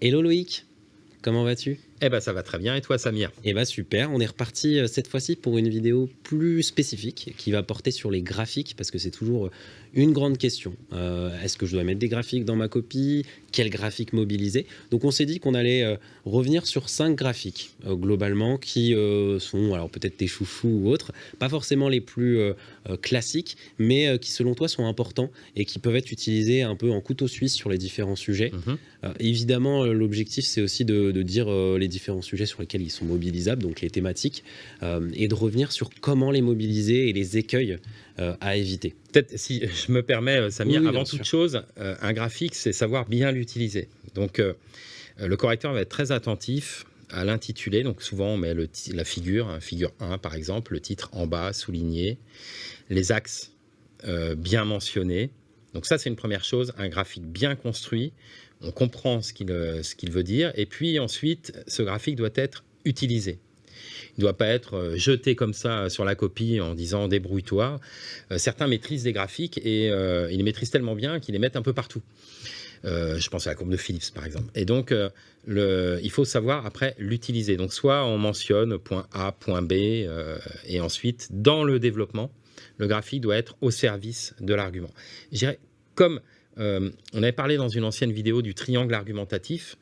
Hello Loïc, comment vas-tu? Eh ben ça va très bien et toi Samir? Eh bah super, on est reparti cette fois-ci pour une vidéo plus spécifique qui va porter sur les graphiques parce que c'est toujours une grande question. Est-ce que je dois mettre des graphiques dans ma copie? Quel graphique mobiliser? Donc on s'est dit qu'on allait revenir sur 5 graphiques globalement qui sont alors peut-être tes chouchous ou autres, pas forcément les plus classiques, mais qui selon toi sont importants et qui peuvent être utilisés un peu en couteau suisse sur les différents sujets. Mhm. Évidemment, l'objectif, c'est aussi de dire les différents sujets sur lesquels ils sont mobilisables, donc les thématiques, et de revenir sur comment les mobiliser et les écueils à éviter. Peut-être si je me permets Samir, Oui, avant bien toute sûr. chose, un graphique c'est savoir bien l'utiliser. Donc le correcteur va être très attentif à l'intitulé, donc souvent on met la figure, hein, figure 1 par exemple, le titre en bas souligné, les axes bien mentionnés. Donc ça c'est une première chose, un graphique bien construit, on comprend ce qu'il veut dire, et puis ensuite ce graphique doit être utilisé. Il ne doit pas être jeté comme ça sur la copie en disant débrouille-toi. Certains maîtrisent des graphiques et ils les maîtrisent tellement bien qu'ils les mettent un peu partout. Je pense à la courbe de Phillips par exemple. Et donc il faut savoir après l'utiliser. Donc soit on mentionne point A, point B, et ensuite dans le développement, le graphique doit être au service de l'argument. Je dirais, comme on avait parlé dans une ancienne vidéo du triangle argumentatif,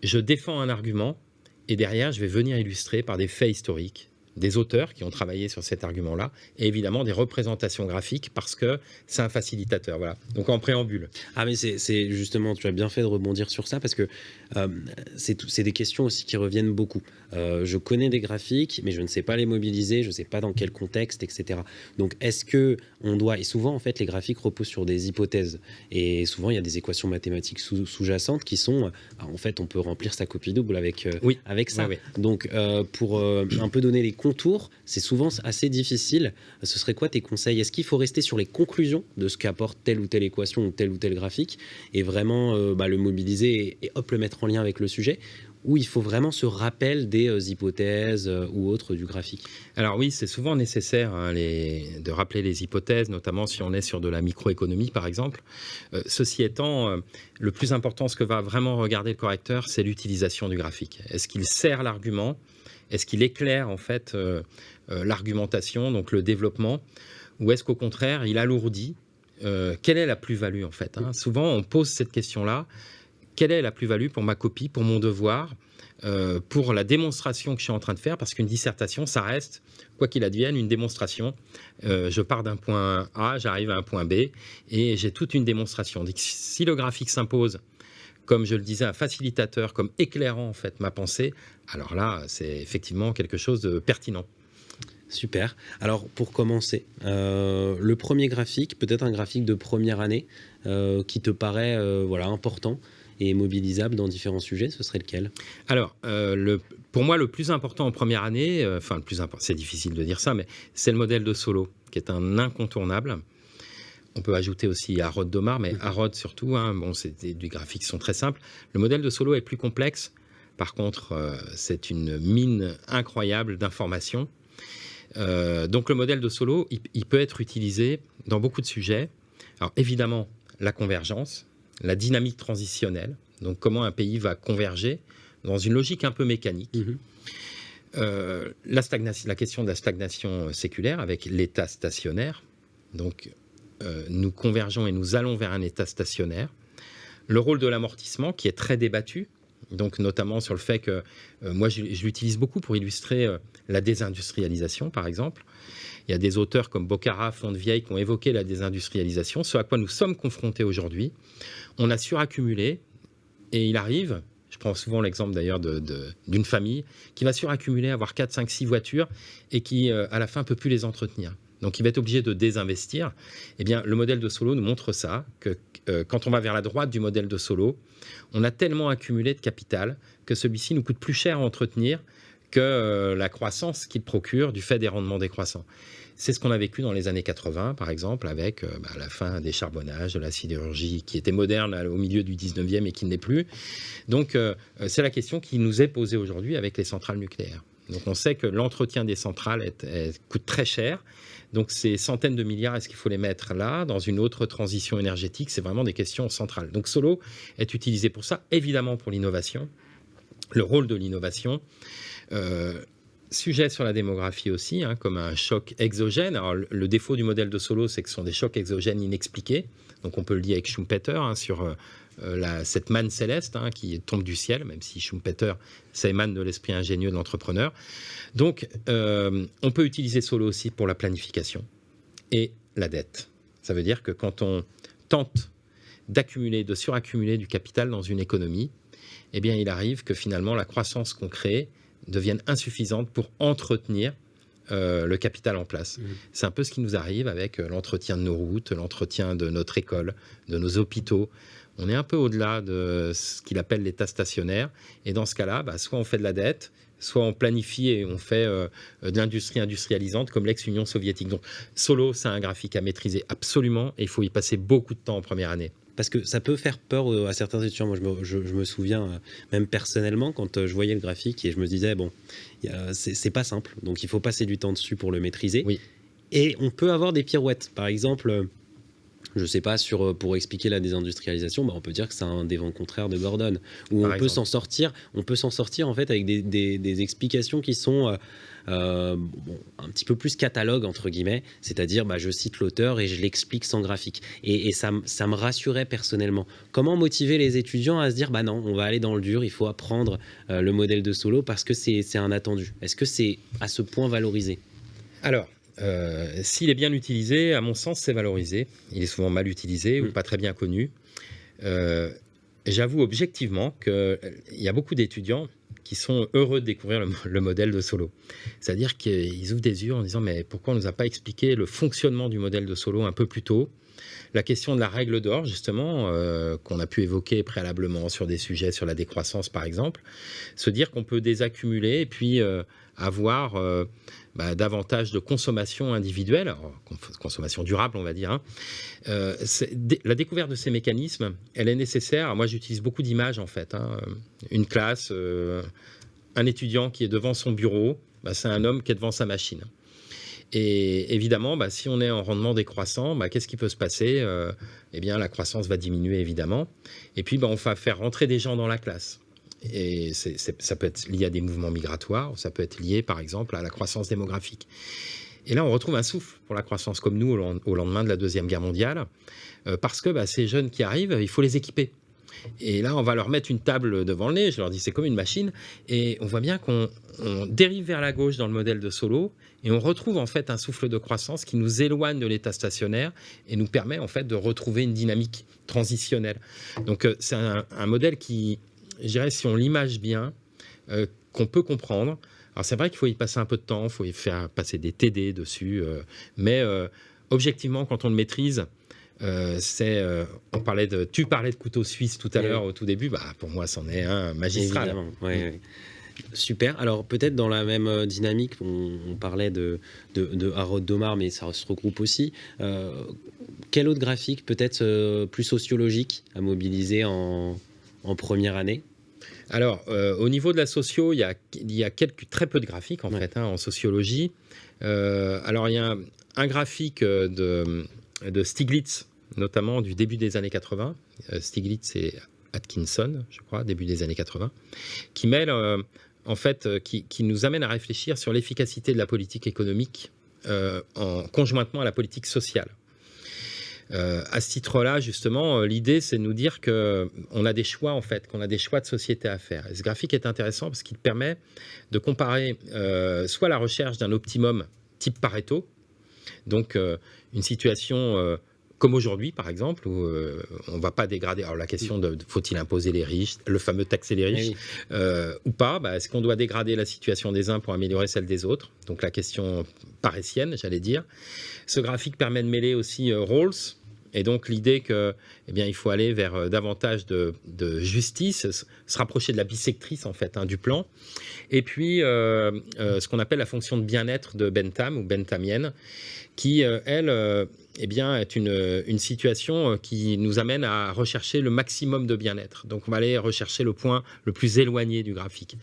je défends un argument et derrière, je vais venir illustrer par des faits historiques, des auteurs qui ont travaillé sur cet argument-là, et évidemment des représentations graphiques parce que c'est un facilitateur. Voilà. Donc en préambule. Ah mais c'est justement, tu as bien fait de rebondir sur ça parce que euh, c'est des questions aussi qui reviennent beaucoup. Je connais des graphiques, mais je ne sais pas les mobiliser, je ne sais pas dans quel contexte, etc. Donc est-ce que on doit, et souvent en fait les graphiques reposent sur des hypothèses, et souvent il y a des équations mathématiques sous-jacentes qui sont, en fait on peut remplir sa copie double Oui, avec oui, ça. oui. Donc pour un peu donner les contours, c'est souvent assez difficile. Ce serait quoi tes conseils? Est-ce qu'il faut rester sur les conclusions de ce qu'apporte telle ou telle équation ou tel graphique et vraiment le mobiliser et hop le mettre en lien avec le sujet? Ou il faut vraiment ce rappel des hypothèses ou autres du graphique? Alors oui, c'est souvent nécessaire hein, de rappeler les hypothèses, notamment si on est sur de la microéconomie par exemple. Ceci étant, le plus important, ce que va vraiment regarder le correcteur, c'est l'utilisation du graphique. Est-ce qu'il sert l'argument? Est-ce qu'il éclaire en fait l'argumentation, donc le développement? Ou est-ce qu'au contraire, il alourdit? Quelle est la plus-value en fait hein? Souvent, on pose cette question-là. Quelle est la plus-value pour ma copie, pour mon devoir, pour la démonstration que je suis en train de faire? Parce qu'une dissertation, ça reste, quoi qu'il advienne, une démonstration. Je pars d'un point A, j'arrive à un point B, et j'ai toute une démonstration. Donc, si le graphique s'impose, comme je le disais, un facilitateur, comme éclairant en fait ma pensée, alors là, c'est effectivement quelque chose de pertinent. Super. Alors pour commencer, le premier graphique, peut-être un graphique de première année qui te paraît voilà, important et mobilisable dans différents sujets, ce serait lequel? Alors, pour moi, le plus important en première année, enfin le plus important, c'est difficile de dire ça, mais c'est le modèle de Solo, qui est un incontournable. On peut ajouter aussi Harrod Domar, mais Harrod surtout, hein, bon, c'est des graphiques qui sont très simples. Le modèle de Solo est plus complexe. Par contre, c'est une mine incroyable d'informations. Donc le modèle de Solo, il peut être utilisé dans beaucoup de sujets. Alors évidemment, la convergence, la dynamique transitionnelle, donc comment un pays va converger dans une logique un peu mécanique. La question de la stagnation séculaire avec l'état stationnaire. Donc nous convergeons et nous allons vers un état stationnaire. Le rôle de l'amortissement qui est très débattu, donc notamment sur le fait que moi je l'utilise beaucoup pour illustrer la désindustrialisation par exemple. Il y a des auteurs comme Bocara, Fontevieille qui ont évoqué la désindustrialisation, ce à quoi nous sommes confrontés aujourd'hui. On a suraccumulé et il arrive, je prends souvent l'exemple d'ailleurs d'une famille qui va suraccumuler, avoir 4, 5, 6 voitures et qui à la fin ne peut plus les entretenir. Donc il va être obligé de désinvestir. Eh bien, le modèle de Solo nous montre ça, que quand on va vers la droite du modèle de Solo, on a tellement accumulé de capital que celui-ci nous coûte plus cher à entretenir que la croissance qu'il procure du fait des rendements décroissants. C'est ce qu'on a vécu dans les années 80, par exemple, avec la fin des charbonnages, de la sidérurgie, qui était moderne au milieu du 19e et qui ne l'est plus. Donc, c'est la question qui nous est posée aujourd'hui avec les centrales nucléaires. Donc on sait que l'entretien des centrales coûte très cher. Donc ces centaines de milliards, est-ce qu'il faut les mettre là, dans une autre transition énergétique? C'est vraiment des questions centrales. Donc Solo est utilisé pour ça, évidemment pour l'innovation, le rôle de l'innovation. Sujet sur la démographie aussi, hein, comme un choc exogène. Alors, le défaut du modèle de Solo, c'est que ce sont des chocs exogènes inexpliqués. Donc on peut le lier avec Schumpeter, hein, sur cette manne céleste, hein, qui tombe du ciel, même si Schumpeter, ça émane de l'esprit ingénieux de l'entrepreneur. Donc on peut utiliser Solo aussi pour la planification et la dette. Ça veut dire que quand on tente d'accumuler, de suraccumuler du capital dans une économie, eh bien il arrive que finalement la croissance qu'on crée devienne insuffisante pour entretenir le capital en place. C'est un peu ce qui nous arrive avec l'entretien de nos routes, l'entretien de notre école, de nos hôpitaux. On est un peu au-delà de ce qu'il appelle l'état stationnaire. Et dans ce cas-là, soit on fait de la dette, soit on planifie et on fait de l'industrie industrialisante comme l'ex-Union soviétique. Donc Solo, c'est un graphique à maîtriser absolument et il faut y passer beaucoup de temps en première année. Parce que ça peut faire peur à certains étudiants. Moi, je me souviens, même personnellement, quand je voyais le graphique et je me disais, bon, c'est pas simple. Donc, il faut passer du temps dessus pour le maîtriser. Oui. Et on peut avoir des pirouettes. Par exemple, je sais pas, pour expliquer la désindustrialisation, on peut dire que c'est un des vents contraires de Gordon. Où on peut s'en sortir en fait avec des explications qui sont un petit peu plus catalogue, entre guillemets. C'est-à-dire, je cite l'auteur et je l'explique sans graphique. Et ça me rassurait personnellement. Comment motiver les étudiants à se dire, non, on va aller dans le dur, il faut apprendre le modèle de Solo parce que c'est un attendu. Est-ce que c'est à ce point valorisé? Alors, s'il est bien utilisé, à mon sens, c'est valorisé. Il est souvent mal utilisé ou pas très bien connu. J'avoue objectivement qu'il y a beaucoup d'étudiants qui sont heureux de découvrir le modèle de Solo. C'est-à-dire qu'ils ouvrent des yeux en disant « mais pourquoi on ne nous a pas expliqué le fonctionnement du modèle de Solo un peu plus tôt ?» La question de la règle d'or, justement, qu'on a pu évoquer préalablement sur des sujets sur la décroissance, par exemple, se dire qu'on peut désaccumuler et puis avoir davantage de consommation individuelle, consommation durable, on va dire. La découverte de ces mécanismes, elle est nécessaire. Alors moi, j'utilise beaucoup d'images, en fait. Une classe, un étudiant qui est devant son bureau, c'est un homme qui est devant sa machine. Et évidemment, si on est en rendement décroissant, qu'est-ce qui peut se passer? Eh bien, la croissance va diminuer, évidemment. Et puis, on va faire rentrer des gens dans la classe. Et ça peut être lié à des mouvements migratoires, ça peut être lié, par exemple, à la croissance démographique. Et là, on retrouve un souffle pour la croissance, comme nous, au lendemain de la Deuxième Guerre mondiale, parce que ces jeunes qui arrivent, il faut les équiper. Et là, on va leur mettre une table devant le nez, je leur dis c'est comme une machine, et on voit bien qu'on dérive vers la gauche dans le modèle de Solo, et on retrouve en fait un souffle de croissance qui nous éloigne de l'état stationnaire et nous permet en fait de retrouver une dynamique transitionnelle. Donc c'est un modèle qui, je dirais, si on l'image bien, qu'on peut comprendre. Alors c'est vrai qu'il faut y passer un peu de temps, il faut y faire passer des TD dessus, mais objectivement, quand on le maîtrise, tu parlais de couteau suisse tout à l'heure au tout début, pour moi c'en est un magistral. Évidemment, ouais. Super. Alors peut-être dans la même dynamique, on parlait de Harold Domar, mais ça se regroupe aussi. Quel autre graphique peut-être plus sociologique à mobiliser en première année? Alors au niveau de la socio, il y a très peu de graphiques en fait en sociologie. Alors il y a un graphique de Stiglitz, notamment du début des années 80. Stiglitz et Atkinson, je crois, début des années 80, qui mêle, qui nous amène à réfléchir sur l'efficacité de la politique économique conjointement à la politique sociale. À ce titre-là, justement, l'idée, c'est de nous dire qu'on a des choix, en fait, qu'on a des choix de société à faire. Et ce graphique est intéressant parce qu'il permet de comparer soit la recherche d'un optimum type Pareto, donc une situation comme aujourd'hui, par exemple, où on ne va pas dégrader. Alors la question de faut-il imposer les riches, le fameux taxer les riches, ou pas, est-ce qu'on doit dégrader la situation des uns pour améliorer celle des autres? Donc la question paressienne, j'allais dire. Ce graphique permet de mêler aussi Rawls, et donc l'idée qu'il faut aller vers davantage de justice, se rapprocher de la bissectrice en fait du plan, et puis ce qu'on appelle la fonction de bien-être de Bentham ou benthamienne, qui elle est une situation qui nous amène à rechercher le maximum de bien-être. Donc on va aller rechercher le point le plus éloigné du graphique.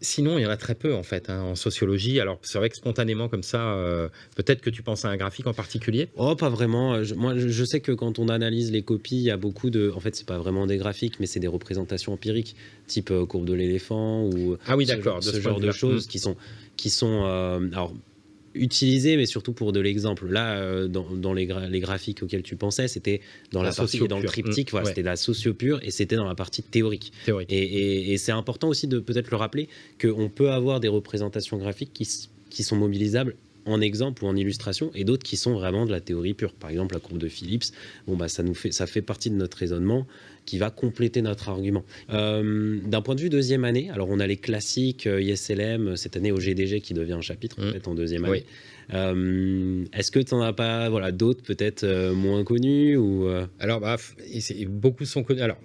Sinon, il y en a très peu en fait en sociologie. Alors c'est vrai que spontanément comme ça, peut-être que tu penses à un graphique en particulier. Oh, pas vraiment. Moi, je sais que quand on analyse les copies, il y a beaucoup de. En fait, c'est pas vraiment des graphiques, mais c'est des représentations empiriques, type courbe de l'éléphant ou Ah oui, d'accord, de ce ce point genre de de vue-là. choses qui sont alors utilisées, mais surtout pour de l'exemple. Là, dans les graphiques auxquels tu pensais, c'était dans La la partie, socio dans le pure. triptyque, voilà, Ouais, c'était la socio pure et c'était dans la partie théorique. théorique. Et c'est important aussi de peut-être le rappeler qu'on peut avoir des représentations graphiques qui sont mobilisables en exemple ou en illustration, et d'autres qui sont vraiment de la théorie pure. Par exemple, la courbe de Phillips, bon, bah, ça fait partie de notre raisonnement qui va compléter notre argument. D'un point de vue deuxième année, alors on a les classiques ISLM, cette année au GDG qui devient un chapitre en fait, en deuxième année. Est-ce que tu n'en as pas d'autres peut-être moins connus ou Alors, beaucoup sont connus. Alors,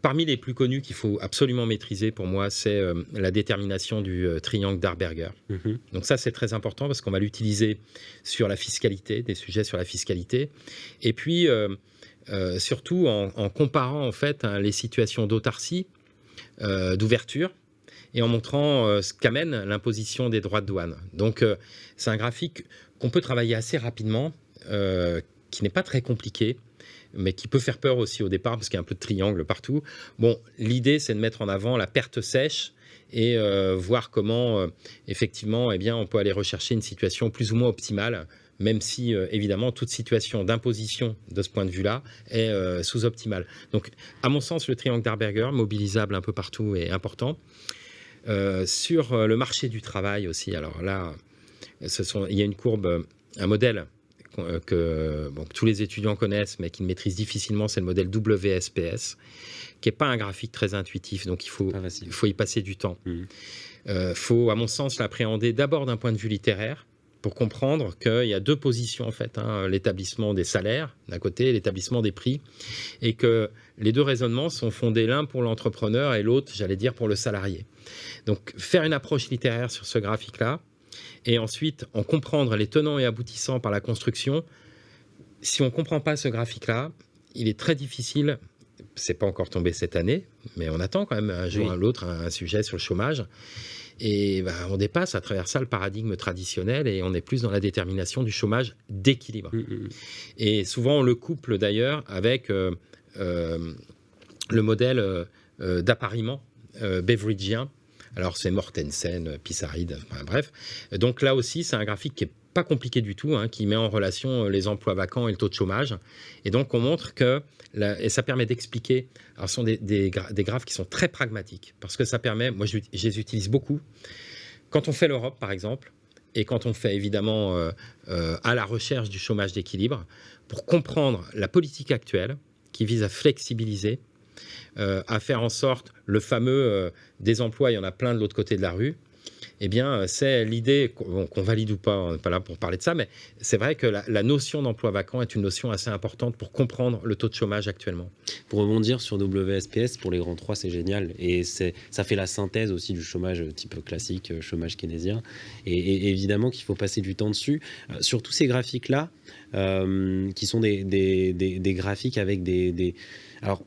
parmi les plus connus qu'il faut absolument maîtriser pour moi, c'est la détermination du triangle d'Arberger. Donc ça, c'est très important parce qu'on va l'utiliser sur la fiscalité, des sujets sur la fiscalité. Et puis, surtout en comparant en fait les situations d'autarcie, d'ouverture, et en montrant ce qu'amène l'imposition des droits de douane. Donc, c'est un graphique qu'on peut travailler assez rapidement, qui n'est pas très compliqué, mais qui peut faire peur aussi au départ, parce qu'il y a un peu de triangle partout. Bon, l'idée, c'est de mettre en avant la perte sèche et voir comment, effectivement, eh bien, on peut aller rechercher une situation plus ou moins optimale, même si, évidemment, toute situation d'imposition de ce point de vue-là est sous-optimale. Donc, à mon sens, le triangle d'Arberger, mobilisable un peu partout, est important. Sur le marché du travail aussi, alors là, il y a une courbe, un modèle que tous les étudiants connaissent, mais qu'ils maîtrisent difficilement, c'est le modèle WSPS, qui n'est pas un graphique très intuitif, donc il faut y passer du temps. Faut, à mon sens, l'appréhender d'abord d'un point de vue littéraire, pour comprendre qu'il y a deux positions en fait, l'établissement des salaires d'un côté et l'établissement des prix, et que les deux raisonnements sont fondés l'un pour l'entrepreneur et l'autre, j'allais dire, pour le salarié. Donc faire une approche littéraire sur ce graphique-là, et ensuite en comprendre les tenants et aboutissants par la construction. Si on ne comprend pas ce graphique-là, il est très difficile, c'est pas encore tombé cette année, mais on attend quand même un jour ou l'autre un sujet sur le chômage. Et on dépasse à travers ça le paradigme traditionnel et on est plus dans la détermination du chômage d'équilibre. Et souvent on le couple d'ailleurs avec le modèle d'appariement beveridgien. Alors c'est Mortensen, Pissarrid, bref. Donc là aussi c'est un graphique qui est pas compliqué du tout, qui met en relation les emplois vacants et le taux de chômage. Et donc on montre que, et ça permet d'expliquer, alors ce sont des graphes qui sont très pragmatiques, parce que ça permet, moi je les utilise beaucoup, quand on fait l'Europe par exemple, et quand on fait évidemment à la recherche du chômage d'équilibre, pour comprendre la politique actuelle qui vise à flexibiliser, à faire en sorte le fameux des emplois, il y en a plein de l'autre côté de la rue. Eh bien, c'est l'idée qu'on valide ou pas, on n'est pas là pour parler de ça, mais c'est vrai que la notion d'emploi vacant est une notion assez importante pour comprendre le taux de chômage actuellement. Pour rebondir sur WSPS, pour les grands 3, c'est génial. Et ça fait la synthèse aussi du chômage type classique, chômage keynésien. Et évidemment qu'il faut passer du temps dessus. Sur tous ces graphiques-là, qui sont des graphiques avec alors,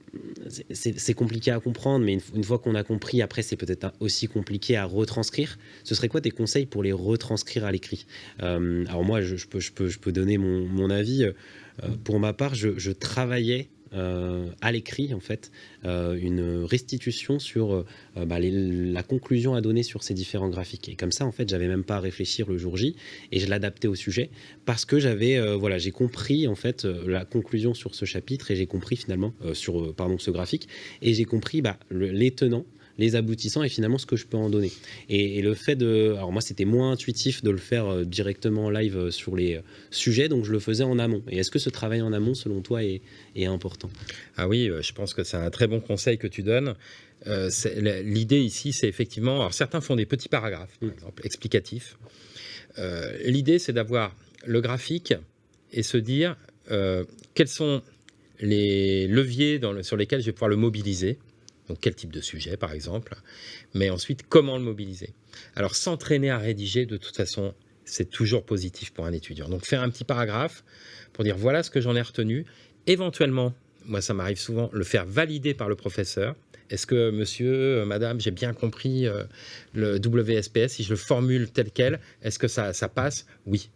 c'est compliqué à comprendre, mais une fois qu'on a compris, après, c'est peut-être aussi compliqué à retranscrire. Ce serait quoi tes conseils pour les retranscrire à l'écrit ? Alors moi, je peux donner mon avis. Pour ma part, je travaillais à l'écrit, en fait, une restitution sur la conclusion à donner sur ces différents graphiques. Et comme ça, en fait, j'avais même pas à réfléchir le jour J et je l'adaptais au sujet parce que j'ai compris, en fait, la conclusion sur ce chapitre et j'ai compris finalement, sur ce graphique, et j'ai compris les tenants, les aboutissants et finalement ce que je peux en donner. Et le fait alors moi c'était moins intuitif de le faire directement en live sur les sujets, donc je le faisais en amont. Et est-ce que ce travail en amont, selon toi, est important ? Ah oui, je pense que c'est un très bon conseil que tu donnes. L'idée ici, c'est effectivement, alors certains font des petits paragraphes, par exemple, explicatifs. L'idée, c'est d'avoir le graphique et se dire quels sont les leviers sur lesquels je vais pouvoir le mobiliser. Donc quel type de sujet par exemple, mais ensuite comment le mobiliser. Alors s'entraîner à rédiger, de toute façon, c'est toujours positif pour un étudiant. Donc faire un petit paragraphe pour dire voilà ce que j'en ai retenu, éventuellement, moi ça m'arrive souvent, le faire valider par le professeur, Est-ce que monsieur, madame, j'ai bien compris le WSPS, si je le formule tel quel, est-ce que ça passe? Oui.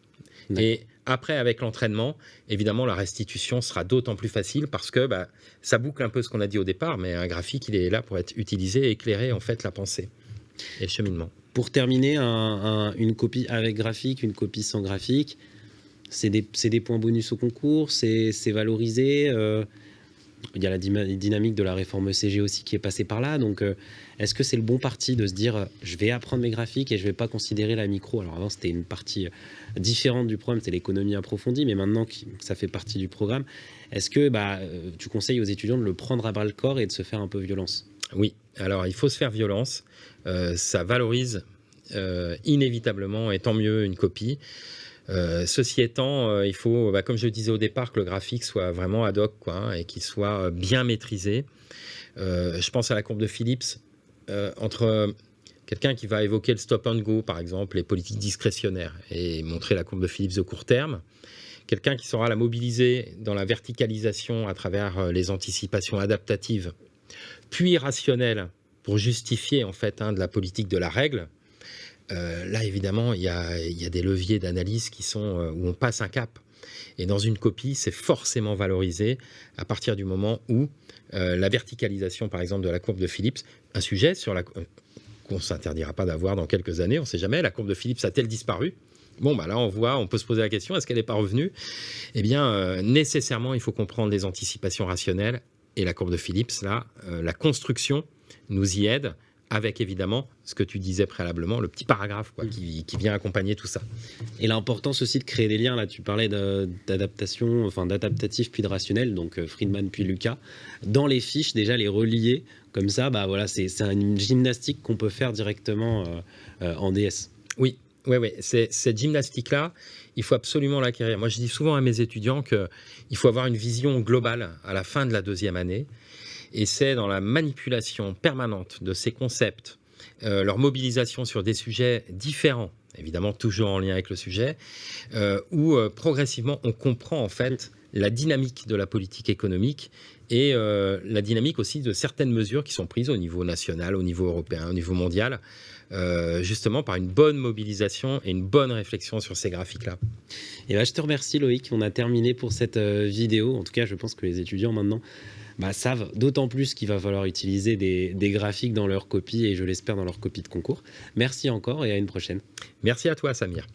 Et après, avec l'entraînement, évidemment, la restitution sera d'autant plus facile parce que ça boucle un peu ce qu'on a dit au départ, mais un graphique, il est là pour être utilisé et éclairer en fait la pensée et le cheminement. Pour terminer, une copie avec graphique, une copie sans graphique, c'est des points bonus au concours, c'est valorisé. Il y a la dynamique de la réforme ECG aussi qui est passée par là. Donc, est-ce que c'est le bon parti de se dire je vais apprendre mes graphiques et je ne vais pas considérer la micro? Alors avant, c'était une partie différente du programme, c'est l'économie approfondie, mais maintenant ça fait partie du programme. Est-ce que tu conseilles aux étudiants de le prendre à bras le corps et de se faire un peu violence? Oui, alors il faut se faire violence. Ça valorise inévitablement, et tant mieux, une copie. Ceci étant, il faut, comme je le disais au départ, que le graphique soit vraiment ad hoc, et qu'il soit bien maîtrisé. Je pense à la courbe de Phillips, entre quelqu'un qui va évoquer le stop and go, par exemple, les politiques discrétionnaires, et montrer la courbe de Phillips de court terme. Quelqu'un qui saura la mobiliser dans la verticalisation à travers les anticipations adaptatives, puis rationnelles, pour justifier en fait de la politique de la règle. Là, évidemment, il y a des leviers d'analyse qui sont où on passe un cap. Et dans une copie, c'est forcément valorisé à partir du moment où la verticalisation, par exemple, de la courbe de Phillips, un sujet qu'on ne s'interdira pas d'avoir dans quelques années, on ne sait jamais, la courbe de Phillips a-t-elle disparu? Bon, là, on peut se poser la question, est-ce qu'elle n'est pas revenue? Eh bien, nécessairement, il faut comprendre les anticipations rationnelles. Et la courbe de Phillips, là, la construction nous y aide, avec évidemment ce que tu disais préalablement, le petit paragraphe qui vient accompagner tout ça. Et l'importance aussi de créer des liens, là tu parlais d'adaptation, enfin d'adaptatif puis de rationnel, donc Friedman puis Lucas, dans les fiches déjà les relier, comme ça voilà, c'est une gymnastique qu'on peut faire directement en DS. Oui, cette gymnastique-là, il faut absolument l'acquérir. Moi je dis souvent à mes étudiants qu'il faut avoir une vision globale à la fin de la deuxième année. Et c'est dans la manipulation permanente de ces concepts, leur mobilisation sur des sujets différents, évidemment toujours en lien avec le sujet, où progressivement on comprend en fait la dynamique de la politique économique et la dynamique aussi de certaines mesures qui sont prises au niveau national, au niveau européen, au niveau mondial, justement par une bonne mobilisation et une bonne réflexion sur ces graphiques-là. Et je te remercie Loïc, on a terminé pour cette vidéo. En tout cas, je pense que les étudiants maintenant savent d'autant plus qu'il va falloir utiliser des graphiques dans leur copie et je l'espère dans leur copie de concours. Merci encore et à une prochaine. Merci à toi Samir.